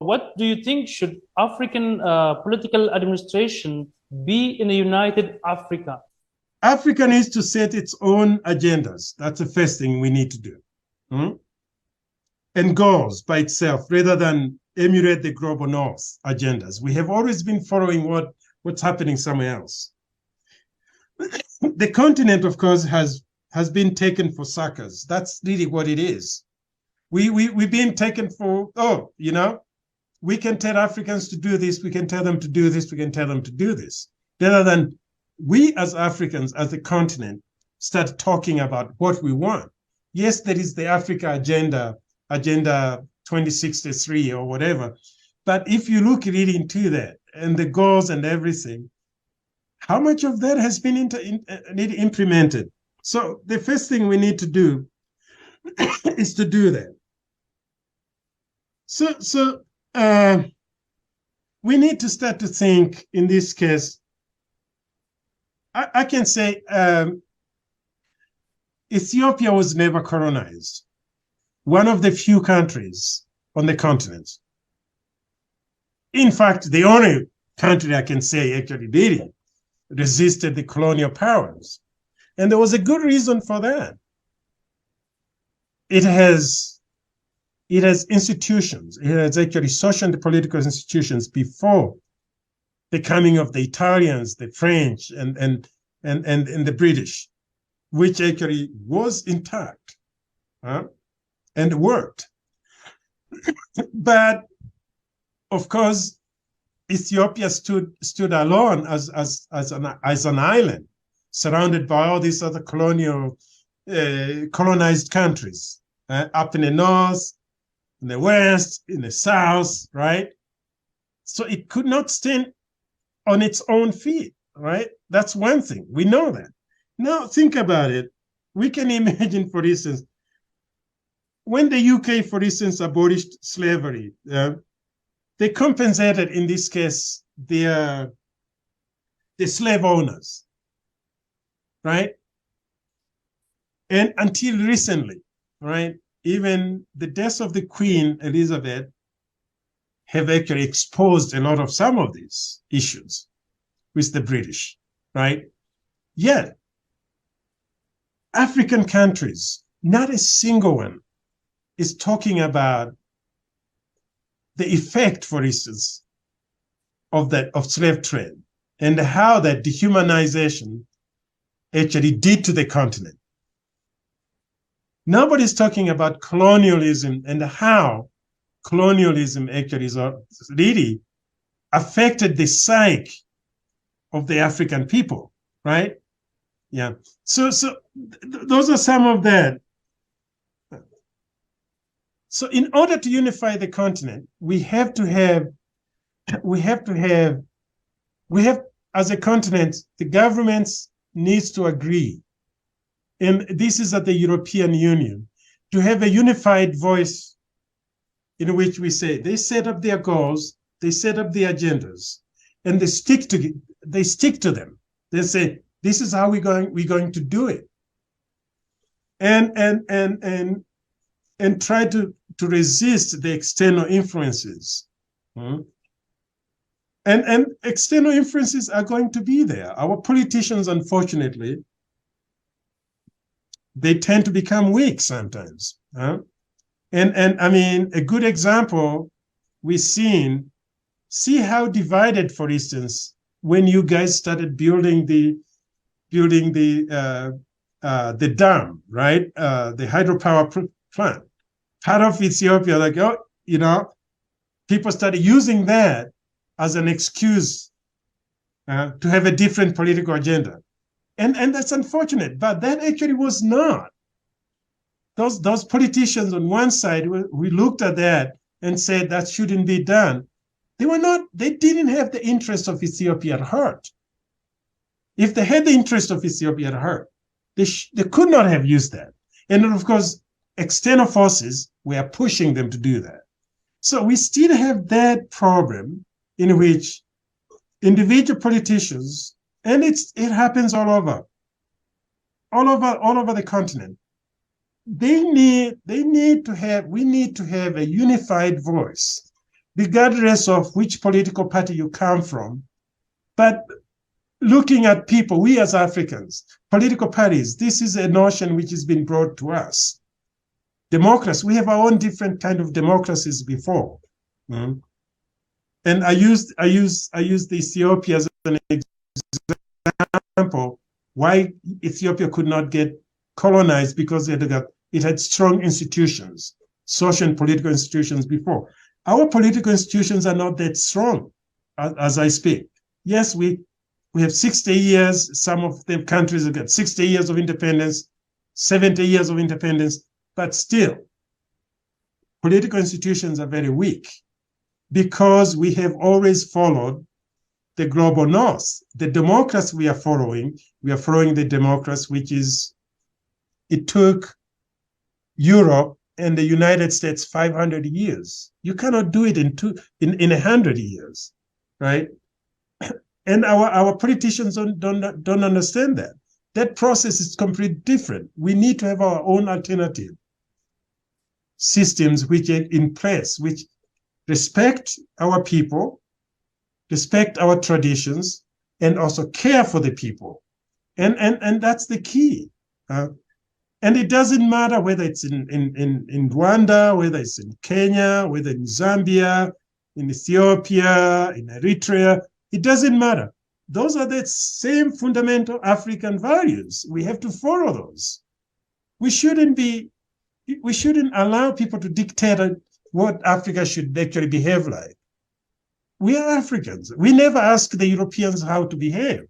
what do you think should African political administration be in a united Africa? Africa needs to set its own agendas. That's the first thing we need to do. And goals by itself, rather than emulate the global north agendas. We have always been following what's happening somewhere else. The continent, of course, has been taken for suckers. That's really what it is. We've been taken for, we can tell Africans to do this, we can tell them to do this, we can tell them to do this. Rather than we as Africans, as a continent, start talking about what we want. Yes, there is the Africa Agenda 2063 or whatever. But if you look really into that and the goals and everything, how much of that has been implemented? So the first thing we need to do is to do that. So we need to start to think, in this case, I can say Ethiopia was never colonized. One of the few countries on the continent. In fact, the only country I can say actually did resisted the colonial powers. And there was a good reason for that. It has institutions. It has actually social and political institutions before the coming of the Italians, the French, and the British, which actually was intact and worked. But of course, Ethiopia stood alone as an island, surrounded by all these other colonized countries, up in the north, in the west, in the south, right? So it could not stand on its own feet, right? That's one thing. We know that. Now think about it. We can imagine, for instance, when the UK, for instance, abolished slavery, they compensated, in this case, the slave owners, right? And until recently, right, even the death of the Queen Elizabeth have actually exposed a lot of some of these issues with the British, right? Yet, African countries, not a single one is talking about the effect, for instance, of slave trade and how that dehumanization actually did to the continent. Nobody's talking about colonialism and how colonialism actually really affected the psyche of the African people, right? Yeah. So those are some of that. So in order to unify the continent, we have, as a continent, the governments needs to agree. And this is at the European Union, to have a unified voice in which we say they set up their goals, they set up the agendas, and they stick to them. They say, this is how we're going to do it. And try to resist the external influences. And external influences are going to be there. Our politicians, unfortunately, they tend to become weak sometimes. And I mean, a good example we've seen, see how divided, for instance, when you guys started building the dam, right? The hydropower plant. Part of Ethiopia, like, people started using that as an excuse to have a different political agenda. And that's unfortunate, but that actually was not. Those politicians on one side, we looked at that and said that shouldn't be done. They didn't have the interest of Ethiopia at heart. If they had the interest of Ethiopia at heart, they could not have used that. And of course, external forces were pushing them to do that. So we still have that problem in which individual politicians, and it happens all over the continent. We need to have a unified voice regardless of which political party you come from. But looking at people, we as Africans, political parties, this is a notion which has been brought to us. Democracy, we have our own different kind of democracies before. Mm. And I used the Ethiopia as an example why Ethiopia could not get colonized, because it had strong institutions, social and political institutions before. Our political institutions are not that strong as I speak. Yes, we have 60 years, some of the countries have got 60 years of independence, 70 years of independence, but still, political institutions are very weak because we have always followed the global north. The democracy we are following the democracy which is, it took Europe and the United States 500 years. You cannot do it in 100 years, right? And our politicians don't understand that. That process is completely different. We need to have our own alternative systems which are in place, which respect our people, respect our traditions, and also care for the people. And that's the key. And it doesn't matter whether it's in Rwanda, whether it's in Kenya, whether in Zambia, in Ethiopia, in Eritrea, it doesn't matter. Those are the same fundamental African values. We have to follow those. We shouldn't allow people to dictate what Africa should actually behave like. We are Africans. We never ask the Europeans how to behave.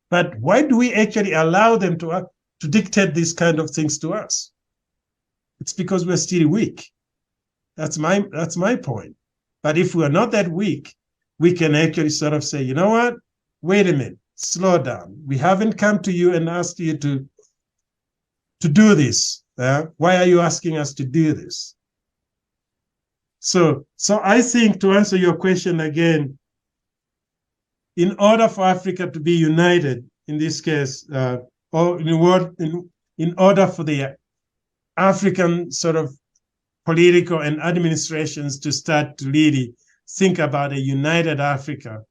But why do we actually allow them to dictate these kind of things to us? It's because we're still weak. That's my point. But if we are not that weak, we can actually sort of say, you know what? Wait a minute, slow down. We haven't come to you and asked you to do this. Why are you asking us to do this? So I think, to answer your question again, in order for Africa to be united, in this case, or in order for the African sort of political and administrations to start to really think about a united Africa,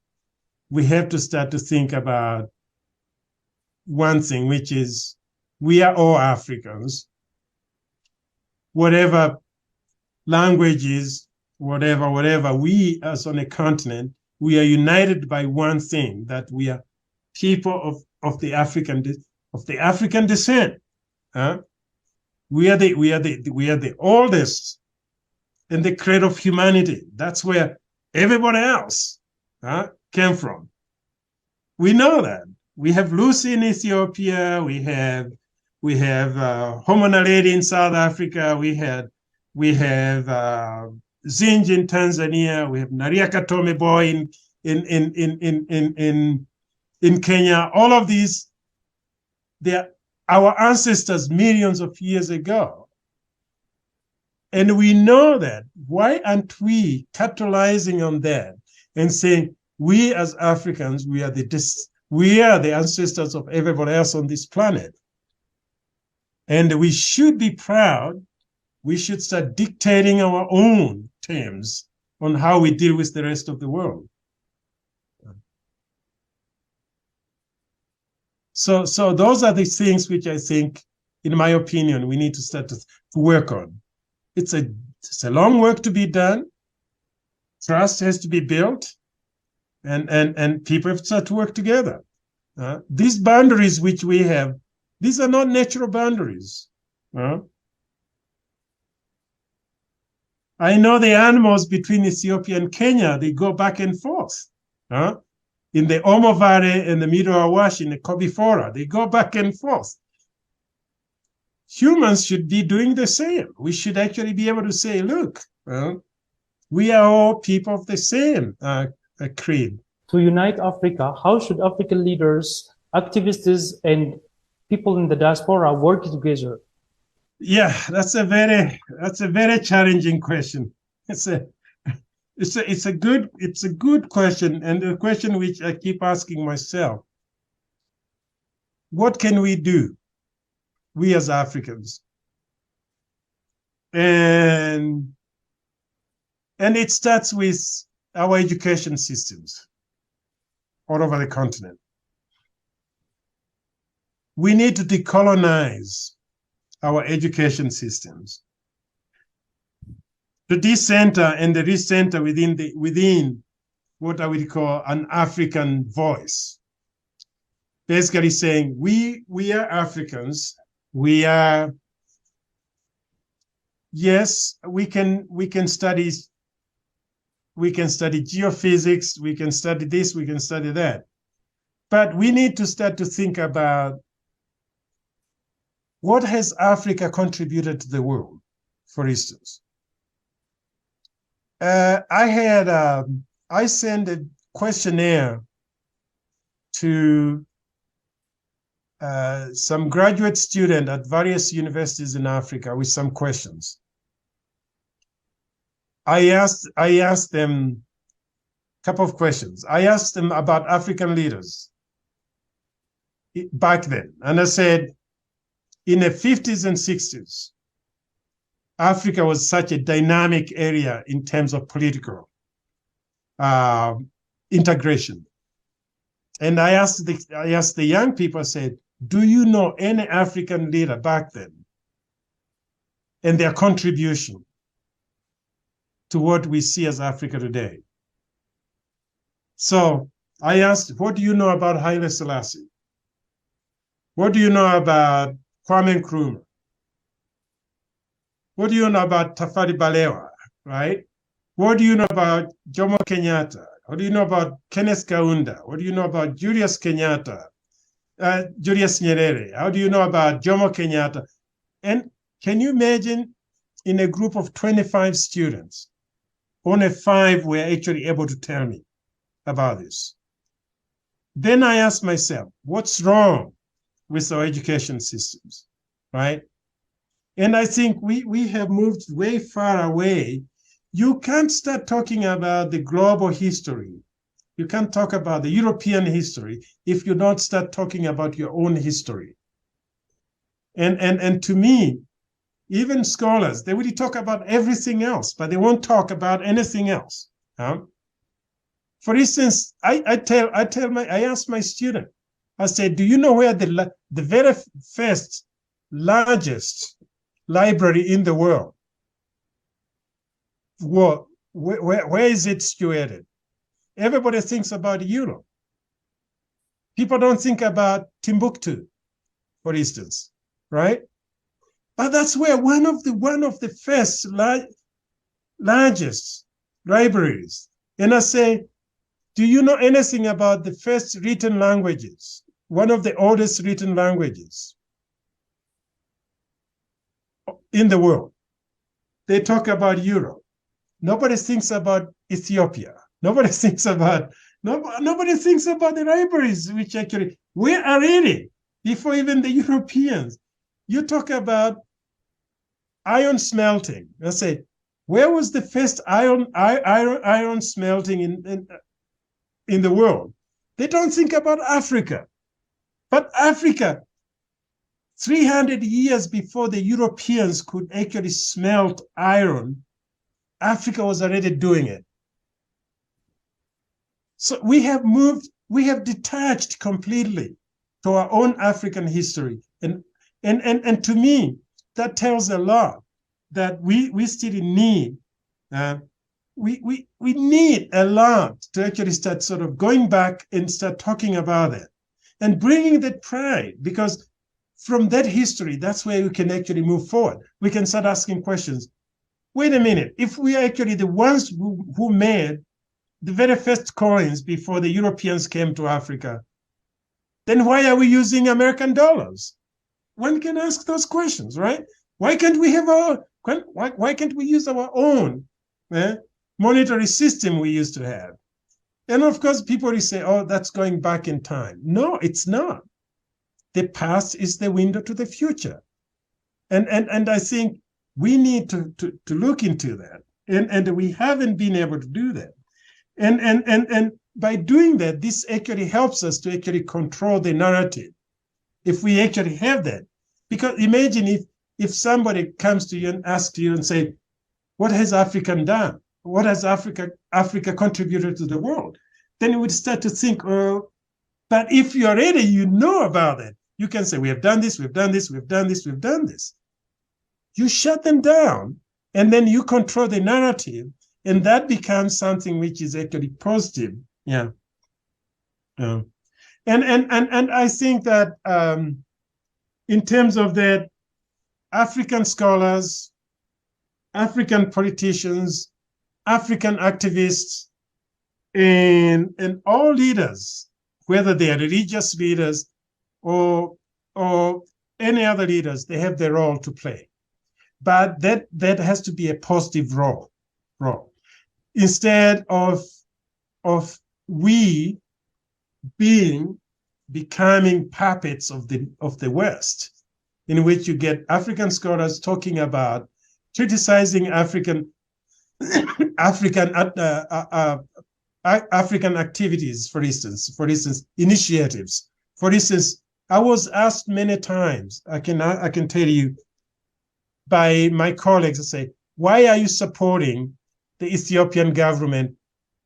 we have to start to think about one thing, which is we are all Africans. Whatever languages, whatever, we as on a continent, we are united by one thing, that we are people of the African descent. We are the oldest and the cradle of humanity. That's where everybody else came from. We know that. We have Lucy in Ethiopia. We have Homo naledi in South Africa. We have Zinj in Tanzania. We have Nariaka Tome Boy in Kenya. All of these, they're our ancestors millions of years ago. And we know that. Why aren't we capitalizing on that and saying, we as Africans, we are the ancestors of everybody else on this planet. And we should be proud. We should start dictating our own terms on how we deal with the rest of the world. So those are the things which I think, in my opinion, we need to start to work on. It's a long work to be done. Trust has to be built, and people have to start to work together. These boundaries which we have, these are not natural boundaries. I know the animals between Ethiopia and Kenya, they go back and forth. In the Omo Valley and the Middle Awash, in the Kobifora, they go back and forth. Humans should be doing the same. We should actually be able to say, look, we are all people of the same creed. To unite Africa, how should African leaders, activists, and people in the diaspora work together? Yeah, that's a very challenging question. It's a good question, and a question which I keep asking myself. What can we do, we as Africans? And And it starts with our education systems all over the continent. We need to decolonize our education systems, to decenter and the recenter within what I would call an African voice. Basically saying we are Africans. We are, yes, we can study geophysics, we can study this, we can study that. But we need to start to think about what has Africa contributed to the world, for instance. I sent a questionnaire to some graduate students at various universities in Africa with some questions. I asked them a couple of questions. I asked them about African leaders back then. And I said, in the 50s and 60s, Africa was such a dynamic area in terms of political integration. And I asked the young people, I said, do you know any African leader back then and their contribution to what we see as Africa today? So I asked, what do you know about Haile Selassie? What do you know about Kwame Nkrumah? What do you know about Tafawa Balewa, right? What do you know about Jomo Kenyatta? What do you know about Kenneth Kaunda? What do you know about Julius Nyerere? How do you know about Jomo Kenyatta? And can you imagine, in a group of 25 students, only 5 were actually able to tell me about this. Then I asked myself, what's wrong with our education systems, right? And I think we have moved way far away. You can't start talking about the global history. You can't talk about the European history if you don't start talking about your own history. And to me, even scholars, they really talk about everything else, but they won't talk about anything else. For instance, I ask my student, I said, do you know where the very first largest library in the world, where is it situated? Everybody thinks about Europe. People don't think about Timbuktu, for instance, right? But that's where one of the first largest libraries. And I say, do you know anything about the first written languages? One of the oldest written languages in the world. They talk about Europe. Nobody thinks about Ethiopia. Nobody thinks about the libraries, which actually we are really before even the Europeans. You talk about iron smelting. I say, where was the first iron smelting in the world? They don't think about Africa. But Africa, 300 years before the Europeans could actually smelt iron, Africa was already doing it. So we have detached completely to our own African history. And to me, that tells a lot that we still need, we need a lot to actually start sort of going back and start talking about it and bringing that pride, because from that history, that's where we can actually move forward. We can start asking questions. Wait a minute, if we are actually the ones who made the very first coins before the Europeans came to Africa, then why are we using American dollars? One can ask those questions, right? Why can't we have why can't we use our own monetary system we used to have? And of course, people will say, oh, that's going back in time. No, it's not. The past is the window to the future. And I think we need to look into that. And we haven't been able to do that. And by doing that, this actually helps us to actually control the narrative. If we actually have that. Because imagine if somebody comes to you and asks you and say, what has Africa done? what has Africa contributed to the world? Then you would start to think, oh, but if you already you know about it, you can say, we have done this, we've done this, we've done this, we've done this. You shut them down, and then you control the narrative, and that becomes something which is actually positive. Yeah. And I think that in terms of that, African scholars, African politicians, African activists, and all leaders, whether they are religious leaders or any other leaders, they have their role to play. But that has to be a positive role. Instead of we becoming puppets of the West, in which you get African scholars talking about criticizing African activities, for instance, initiatives. For instance, I was asked many times, I can tell you, by my colleagues, to say, why are you supporting the Ethiopian government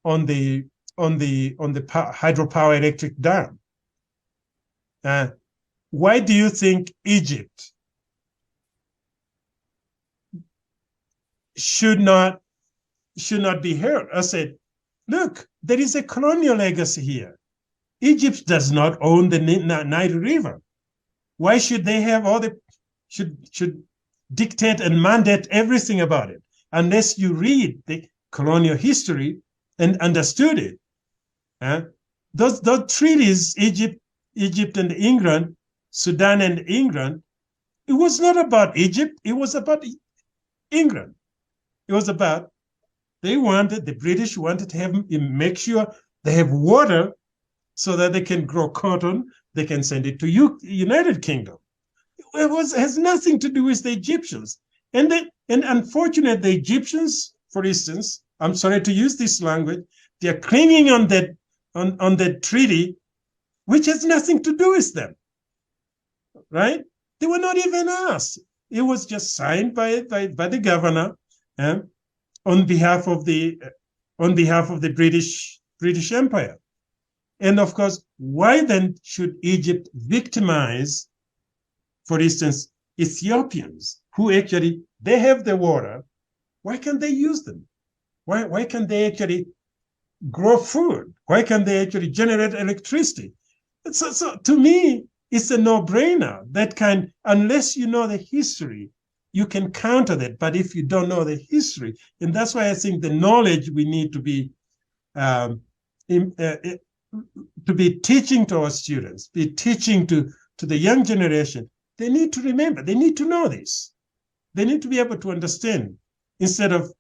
on the hydropower electric dam? Why do you think Egypt should not be heard? I said, look, there is a colonial legacy here. Egypt does not own the Nile River. Why should they have should dictate and mandate everything about it, unless you read the colonial history and understood it? Those treaties, Egypt and England, Sudan and England, it was not about Egypt, it was about England. It was about, the British wanted to make sure they have water so that they can grow cotton, they can send it to United Kingdom. It has nothing to do with the Egyptians. And unfortunately, the Egyptians, for instance, I'm sorry to use this language, they're clinging on that treaty, which has nothing to do with them, right? They were not even asked. It was just signed by the governor on behalf of the British Empire. And of course, why then should Egypt victimize, for instance, Ethiopians, who actually, they have the water? Why can't they use them? Why can't they actually grow food? Why can't they actually generate electricity? So to me, it's a no-brainer. Unless you know the history, you can counter that. But if you don't know the history, and that's why I think the knowledge we need to be teaching to our students, be teaching to the young generation, they need to remember, they need to know this. They need to be able to understand, instead of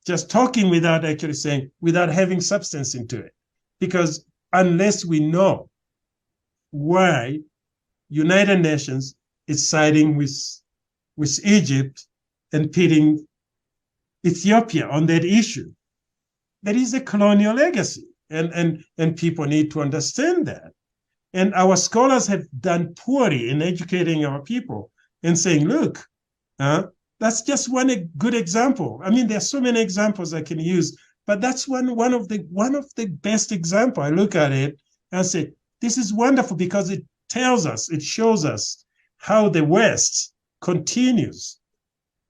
just talking without actually saying, without having substance into it. Because unless we know why United Nations is siding with Egypt and pitting Ethiopia on that issue, there is a colonial legacy. And people need to understand that. And our scholars have done poorly in educating our people and saying, look, that's just one good example. I mean, there's so many examples I can use, but that's one of the best examples. I look at it and say, this is wonderful, because it shows us how the West continues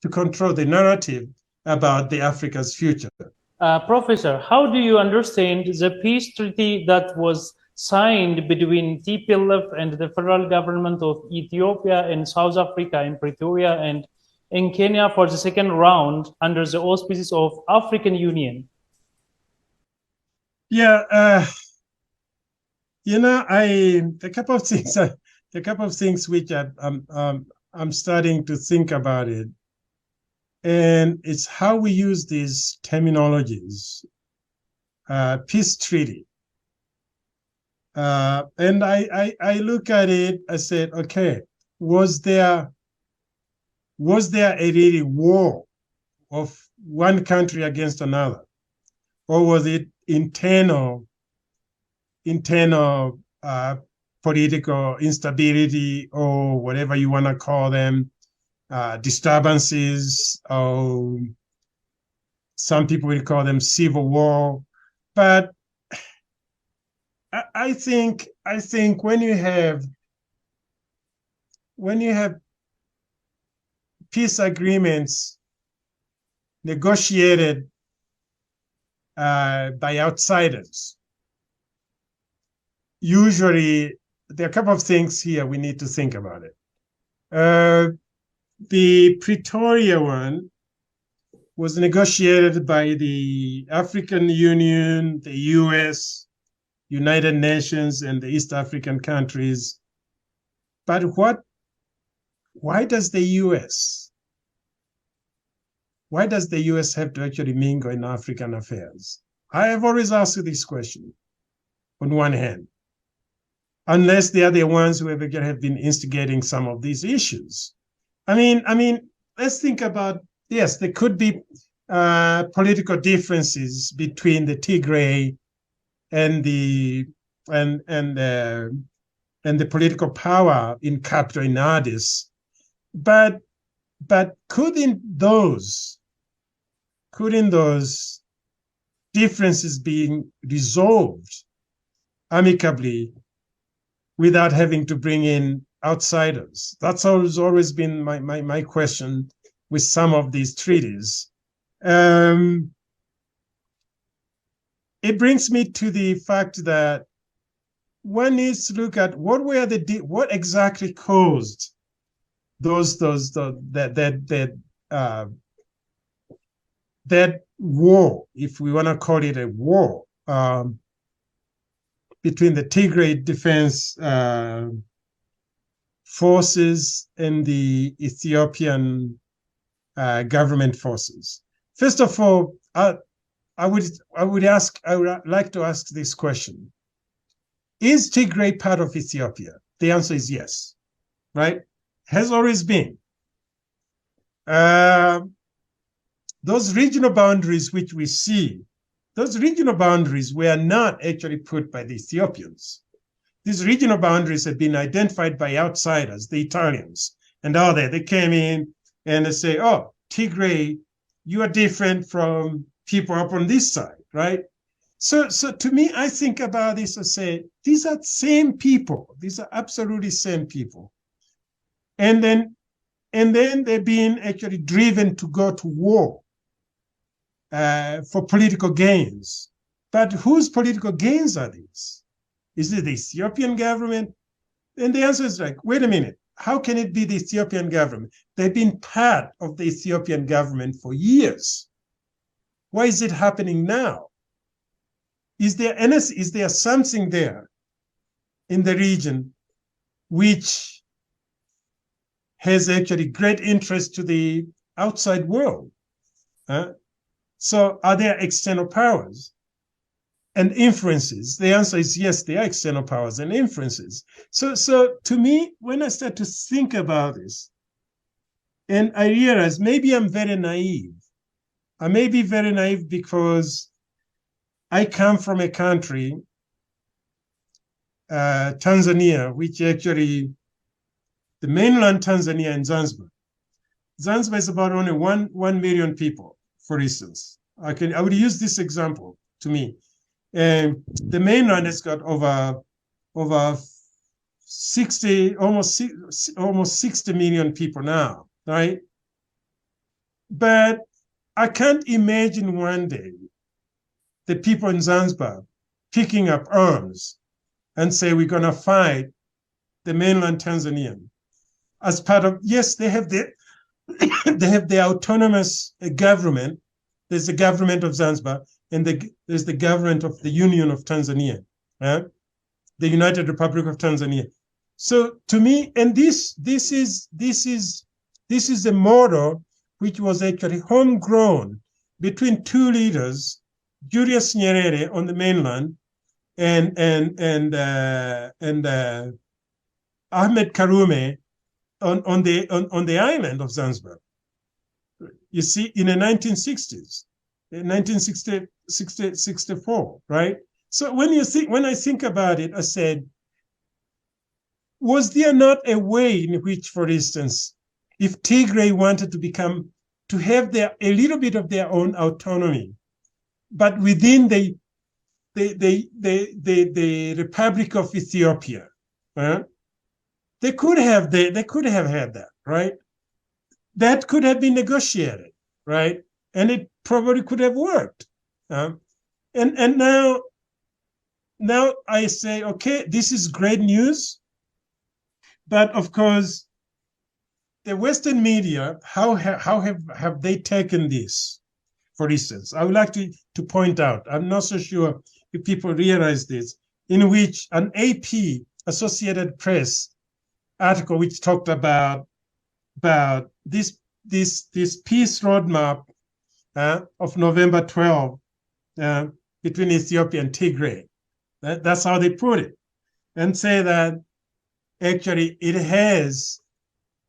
to control the narrative about the Africa's future. Professor, how do you understand the peace treaty that was signed between TPLF and the federal government of Ethiopia and South Africa in Pretoria and in Kenya for the second round under the auspices of African Union? Yeah, a couple of things which I'm starting to think about it. And it's how we use these terminologies, peace treaty. And I look at it, I said, okay, was there a really war of one country against another? Or was it internal political instability, or whatever you want to call them, disturbances, or some people will call them civil war. But I think when you have peace agreements negotiated by outsiders, usually there are a couple of things here we need to think about it. The Pretoria one was negotiated by the African Union, the US, United Nations, and the East African countries. But why does the US have to actually mingle in African affairs? I have always asked this question on one hand, unless they are the ones who have been instigating some of these issues. I mean, let's think about, yes, there could be political differences between the Tigray and the political power in capital in Addis, but couldn't those differences being resolved amicably without having to bring in outsiders? That's always been my question with some of these treaties. It brings me to the fact that one needs to look at what exactly caused that war, if we want to call it a war, between the Tigray Defense Forces and the Ethiopian government forces. First of all, I would like to ask this question: is Tigray part of Ethiopia? The answer is yes, right? Has always been. Those regional boundaries which we see, those regional boundaries were not actually put by the Ethiopians. These regional boundaries have been identified by outsiders, the Italians, and all that. They came in and they say, oh, Tigray, you are different from people up on this side, right? So to me, I think about this and say, these are same people. These are absolutely same people. And then they're being actually driven to go to war for political gains. But whose political gains are these? Is it the Ethiopian government? And the answer is like, wait a minute, how can it be the Ethiopian government? They've been part of the Ethiopian government for years. Why is it happening now? Is there something there in the region which has actually great interest to the outside world? So are there external powers and influences? The answer is yes, there are external powers and influences. So to me, when I start to think about this, and I realize maybe I'm very naive. I may be very naive because I come from a country, Tanzania, which actually, the mainland Tanzania and Zanzibar. Zanzibar is about only 1 million people, for instance. I would use this example to me. The mainland has got over 60, almost 60 million people now, right? But I can't imagine one day the people in Zanzibar picking up arms and say, we're going to fight the mainland Tanzanian as part of, yes, they have their autonomous government. There's the government of Zanzibar, and there's the government of the Union of Tanzania, the United Republic of Tanzania. So to me, and this is a model which was actually homegrown between two leaders, Julius Nyerere on the mainland and Ahmed Karume on the island of Zanzibar. You see, in the 1960s, 1964, right? So when I think about it, I said, was there not a way in which, for instance, if Tigray wanted to become to have a little bit of their own autonomy, but within the Republic of Ethiopia. They could have had that, right? That could have been negotiated, right? And it probably could have worked. And now I say, okay, this is great news, but of course, the Western media, how have they taken this? For instance, I would like to point out, I'm not so sure if people realize this, in which an AP, Associated Press article, which talked about this peace roadmap of November 12 between Ethiopia and Tigray. That's how they put it, and say that actually it has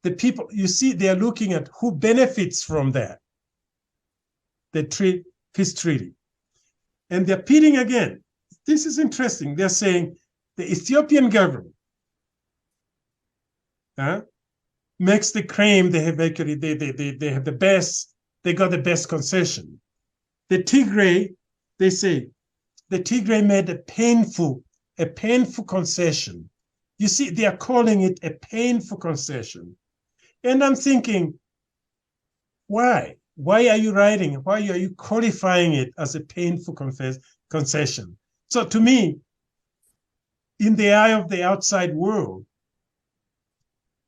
the people, you see, they're looking at who benefits from that, the peace treaty. And they're pitting again. This is interesting. They're saying the Ethiopian government makes the claim they have actually, they have the best, they got the best concession. The Tigray, they say, the Tigray made a painful concession. You see, they are calling it a painful concession. And I'm thinking, why? Why are you writing? Why are you qualifying it as a painful concession? So to me, in the eye of the outside world,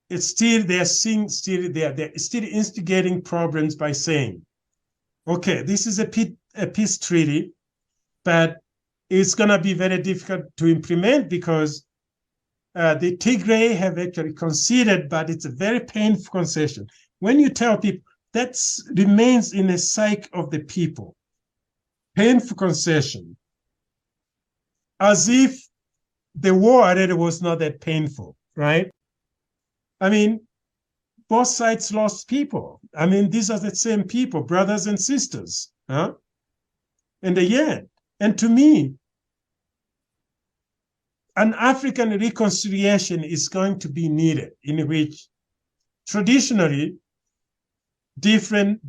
it's still, they're still instigating problems by saying, okay, this is a peace treaty, but it's going to be very difficult to implement because the Tigray have actually conceded, but it's a very painful concession. When you tell people, that remains in the psyche of the people. Painful concession. As if the war already was not that painful, right? I mean, both sides lost people. I mean, these are the same people, brothers and sisters. And again, and to me, an African reconciliation is going to be needed, in which traditionally different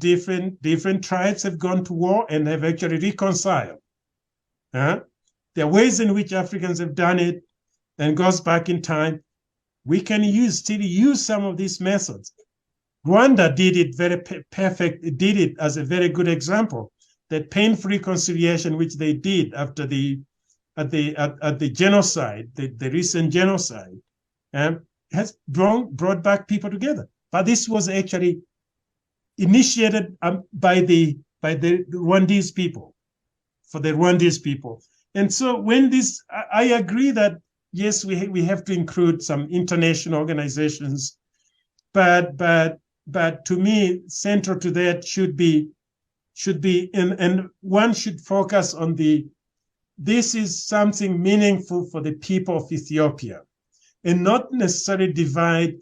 tribes have gone to war and have actually reconciled. There are ways in which Africans have done it and goes back in time. We can still use some of these methods. Rwanda did it very perfect. It did it as a very good example. That painful reconciliation which they did after the genocide, the recent genocide, has brought back people together. But this was actually initiated by the Rwandese people, for the Rwandese people. And so when this, I agree that yes, we have to include some international organizations, but to me, central to that should be, and one should focus on this is something meaningful for the people of Ethiopia, and not necessarily divide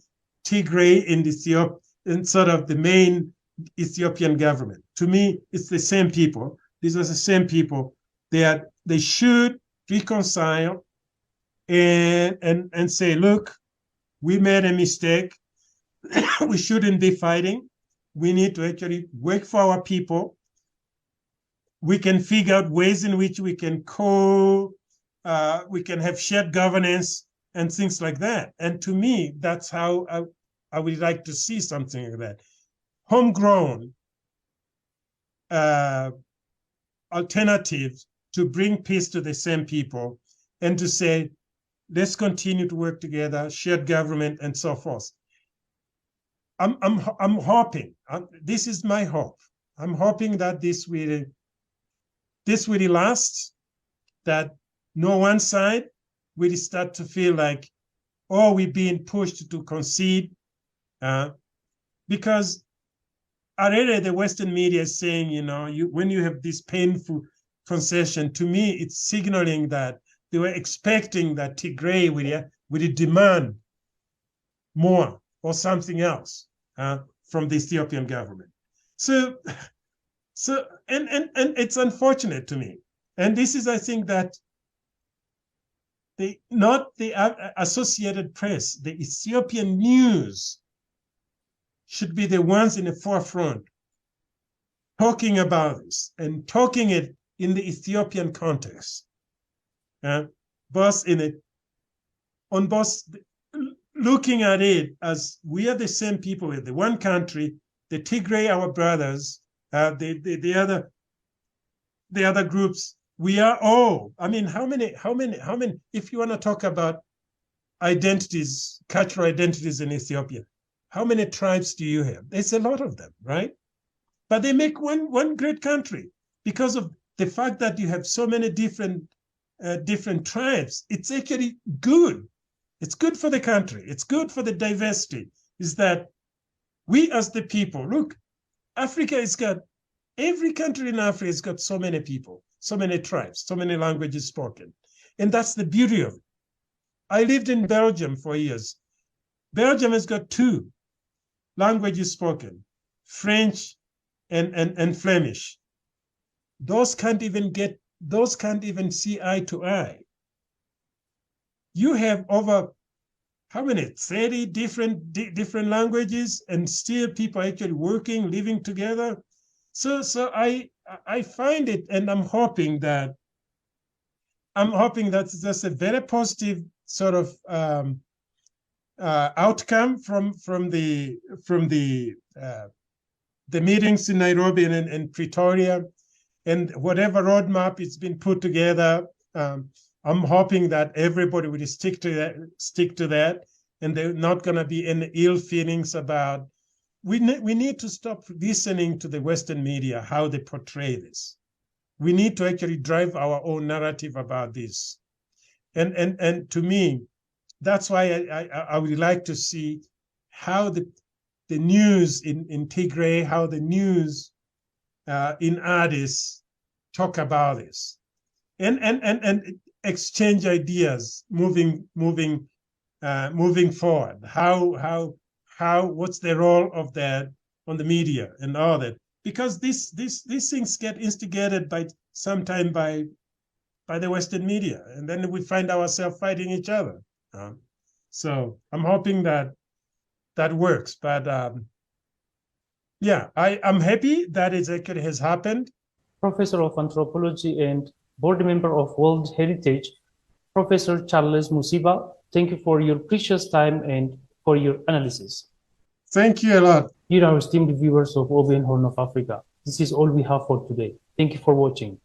Tigray and Ethiopia and sort of the main Ethiopian government. To me, it's the same people. These are the same people. They should reconcile and say, look, we made a mistake. We shouldn't be fighting. We need to actually work for our people. We can figure out ways in which we can we can have shared governance and things like that. And to me, that's how I would like to see something like that. Homegrown alternatives to bring peace to the same people and to say, let's continue to work together, shared government, and so forth. I'm hoping, this is my hope. I'm hoping that this will last, that no one side will start to feel like, oh, we're being pushed to concede, because already the Western media is saying, when you have this painful concession, to me, it's signaling that they were expecting that Tigray will demand more or something else from the Ethiopian government. So and it's unfortunate to me. And this is, I think, that not the Associated Press, the Ethiopian news should be the ones in the forefront talking about this and talking it in the Ethiopian context. Both in it, on both, looking at it as we are the same people in the one country, the Tigray, our brothers, the other groups, we are all. I mean, how many, if you want to talk about identities, cultural identities in Ethiopia, how many tribes do you have? There's a lot of them, right? But they make one great country because of the fact that you have so many different tribes. It's actually good. It's good for the country. It's good for the diversity. Is that we as the people, look, Africa has got, every country in Africa has got so many people, so many tribes, so many languages spoken. And that's the beauty of it. I lived in Belgium for years. Belgium has got 2 languages spoken, French and Flemish. Those can't even see eye to eye. You have over, how many, 30 different languages, and still people actually working, living together. So I find it, and I'm hoping that's a very positive sort of outcome from the meetings in Nairobi and Pretoria, and whatever roadmap it's been put together. I'm hoping that everybody will stick to that, and there's not going to be any ill feelings about. We need to stop listening to the Western media, how they portray this. We need to actually drive our own narrative about this, and to me, that's why I would like to see how the news in Tigray, how the news in Addis talk about this, and exchange ideas moving forward. How what's the role of that on the media and all that? Because these things get instigated by the Western media, and then we find ourselves fighting each other. So I'm hoping that works. But yeah, I'm happy that it actually has happened. Professor of Anthropology and board member of World Heritage, Professor Charles Musiba, thank you for your precious time and for your analysis. Thank you a lot. Dear our esteemed viewers of OBN Horn of Africa, this is all we have for today. Thank you for watching.